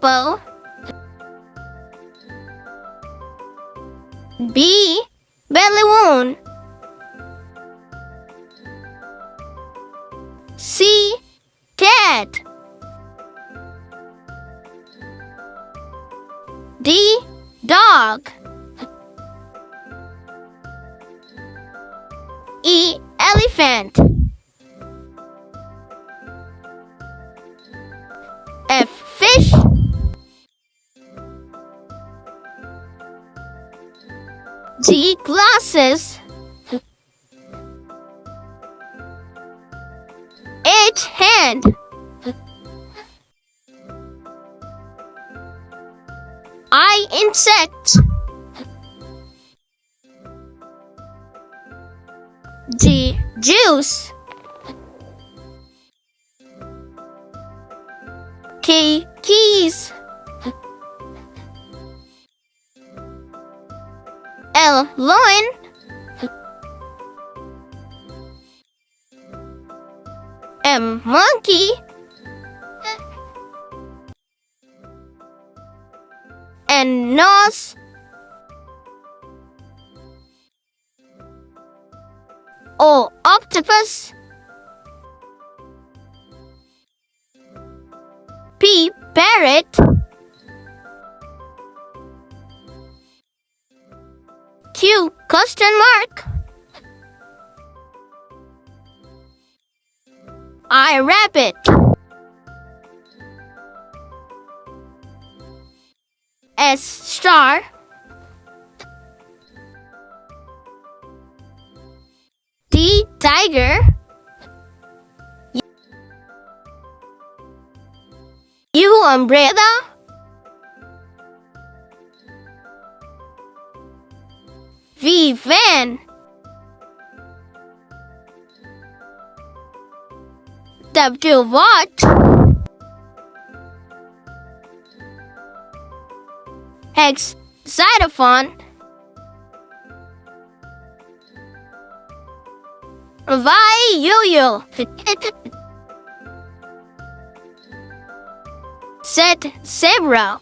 apple. B. Balloon. C. Cat. D. Dog. E. Elephant. F. Fish. G. Glasses. H. Hand. I. Insect. G. Juice. K. Keys. L. Lion. M. Monkey. N. Nose. O. Octopus. P. Parrot. Q. Question mark. I. Rabbit. S. Star. T. Tiger. U. Umbrella. V. Van. W. What. X. Xylophone. Y. Yo-yo. Z. Zebra.